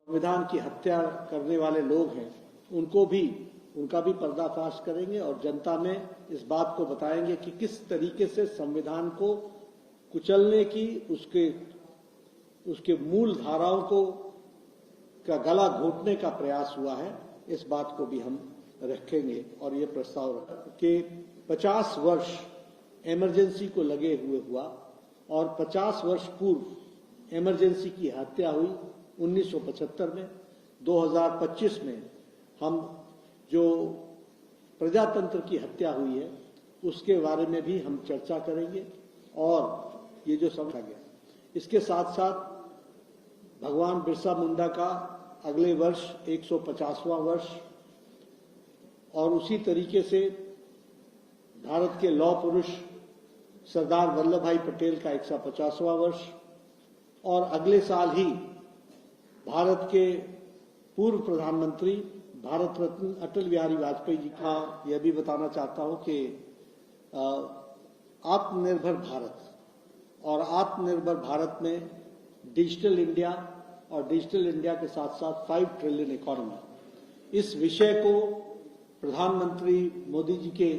संविधान की हत्या करने वाले लोग हैं उनका भी पर्दाफाश करेंगे और जनता में इस बात को बताएंगे कि किस तरीके से संविधान को कुचलने की उसके मूल धाराओं को का गला घोटने का प्रयास हुआ है। इस बात को भी हम रखेंगे और ये प्रस्ताव कि 50 वर्ष इमरजेंसी को लगे हुए हुआ और 50 वर्ष पूर्व इमरजेंसी की हत्या हुई 1975 में। 2025 में हम जो प्रजातंत्र की हत्या हुई है उसके बारे में भी हम चर्चा करेंगे और ये जो समझा गया, इसके साथ साथ भगवान बिरसा मुंडा का अगले वर्ष 150वां वर्ष और उसी तरीके से भारत के लौह पुरुष सरदार वल्लभ भाई पटेल का 150वां वर्ष और अगले साल ही भारत के पूर्व प्रधानमंत्री भारत रत्न अटल बिहारी वाजपेयी जी का यह भी बताना चाहता हूं कि आत्मनिर्भर भारत और आत्मनिर्भर भारत में डिजिटल इंडिया और डिजिटल इंडिया के साथ साथ 5 ट्रिलियन इकोनॉमी, इस विषय को प्रधानमंत्री मोदी जी के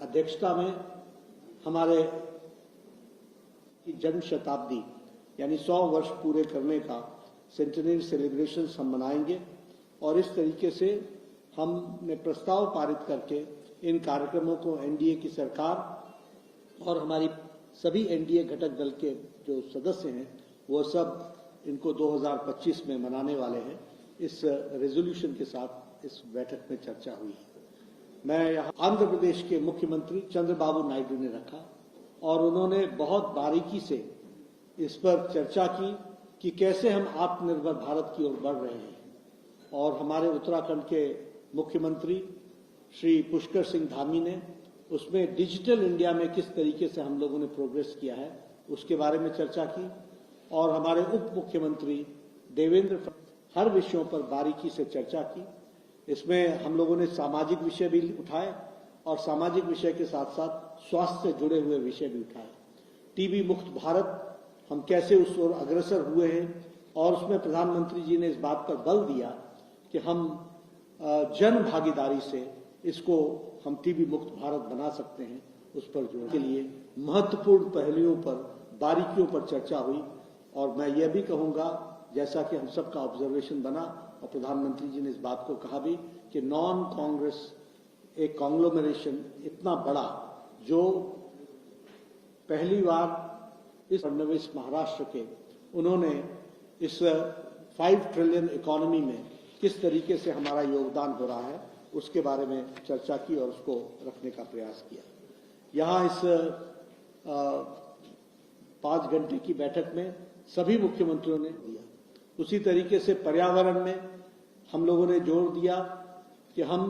अध्यक्षता में हमारे जन्म शताब्दी यानी 100 वर्ष पूरे करने का सेंटेनरी सेलिब्रेशन हम मनाएंगे और इस तरीके से हमने प्रस्ताव पारित करके इन कार्यक्रमों को एनडीए की सरकार और हमारी सभी एनडीए घटक दल के जो सदस्य हैं वो सब इनको 2025 में मनाने वाले हैं। इस रेजोल्यूशन के साथ इस बैठक में चर्चा हुई है। मैं यहाँ आंध्र प्रदेश के मुख्यमंत्री चंद्रबाबू नायडू ने रखा और उन्होंने बहुत बारीकी से इस पर चर्चा की कि कैसे हम आत्मनिर्भर भारत की ओर बढ़ रहे हैं और हमारे उत्तराखंड के मुख्यमंत्री श्री पुष्कर सिंह धामी ने उसमें डिजिटल इंडिया में किस तरीके से हम लोगों ने प्रोग्रेस किया है उसके बारे में चर्चा की और हमारे उप मुख्यमंत्री देवेंद्र हर विषयों पर बारीकी से चर्चा की। इसमें हम लोगों ने सामाजिक विषय भी उठाए और सामाजिक विषय के साथ साथ स्वास्थ्य से जुड़े हुए विषय भी उठाए। टीबी मुक्त भारत हम कैसे उस ओर अग्रसर हुए हैं और उसमें प्रधानमंत्री जी ने इस बात पर बल दिया कि हम जन भागीदारी से इसको हम टीबी मुक्त भारत बना सकते हैं। उस पर जोर के लिए महत्वपूर्ण पहलुओं पर बारीकियों पर चर्चा हुई और मैं यह भी कहूंगा जैसा कि हम सबका ऑब्जर्वेशन बना और प्रधानमंत्री जी ने इस बात को कहा भी कि नॉन कांग्रेस एक कांग्लोमरेशन इतना बड़ा जो पहली बार इस फडणवीस महाराष्ट्र के उन्होंने इस 5 ट्रिलियन इकोनॉमी में किस तरीके से हमारा योगदान हो रहा है उसके बारे में चर्चा की और उसको रखने का प्रयास किया। यहाँ इस 5 घंटे की बैठक में सभी मुख्यमंत्रियों ने दिया। उसी तरीके से पर्यावरण में हम लोगों ने जोर दिया कि हम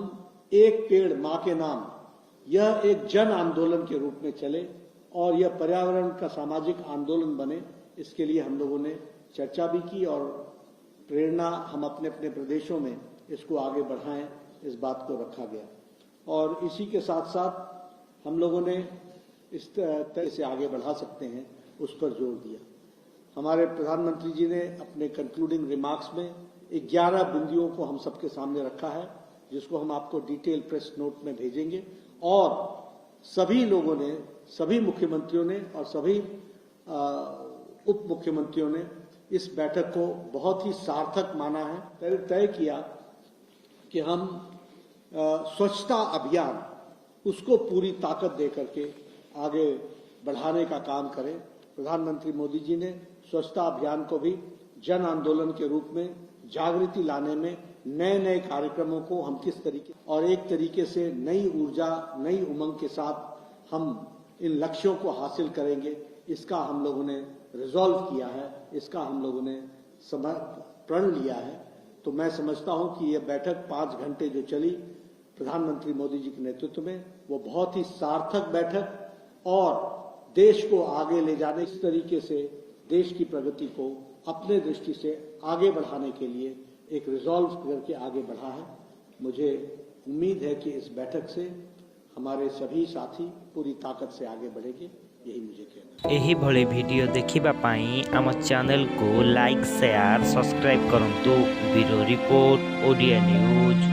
एक पेड़ मां के नाम यह एक जन आंदोलन के रूप में चले और यह पर्यावरण का सामाजिक आंदोलन बने। इसके लिए हम लोगों ने चर्चा भी की और प्रेरणा हम अपने अपने प्रदेशों में इसको आगे बढ़ाएं, इस बात को रखा गया। और इसी के साथ साथ हम लोगों ने इस तरह से आगे बढ़ा सकते हैं उस पर जोर दिया। हमारे प्रधानमंत्री जी ने अपने कंक्लूडिंग रिमार्क्स में 11 बिंदुओं को हम सबके सामने रखा है जिसको हम आपको डिटेल प्रेस नोट में भेजेंगे और सभी लोगों ने, सभी मुख्यमंत्रियों ने और सभी उप मुख्यमंत्रियों ने इस बैठक को बहुत ही सार्थक माना है। तय किया कि हम स्वच्छता अभियान उसको पूरी ताकत दे करके आगे बढ़ाने का काम करें। प्रधानमंत्री मोदी जी ने स्वच्छता अभियान को भी जन आंदोलन के रूप में जागृति लाने में नए नए कार्यक्रमों को हम किस तरीके और एक तरीके से नई ऊर्जा, नई उमंग के साथ हम इन लक्ष्यों को हासिल करेंगे, इसका हम लोगों ने रिजॉल्व किया है, इसका हम लोगों ने प्रण लिया है। तो मैं समझता हूं कि यह बैठक 5 घंटे जो चली प्रधानमंत्री मोदी जी के नेतृत्व में, वो बहुत ही सार्थक बैठक और देश को आगे ले जाने, इस तरीके से देश की प्रगति को अपने दृष्टि से आगे बढ़ाने के लिए एक रिजॉल्व करके आगे बढ़ा है। मुझे उम्मीद है कि इस बैठक से हमारे सभी साथी पूरी ताकत से आगे बढ़ेंगे। यही मुझे कहना है। एही भली वीडियो देखिबा पाई आम चैनल को लाइक शेयर सब्सक्राइब करंतु। Bureau report Odia news.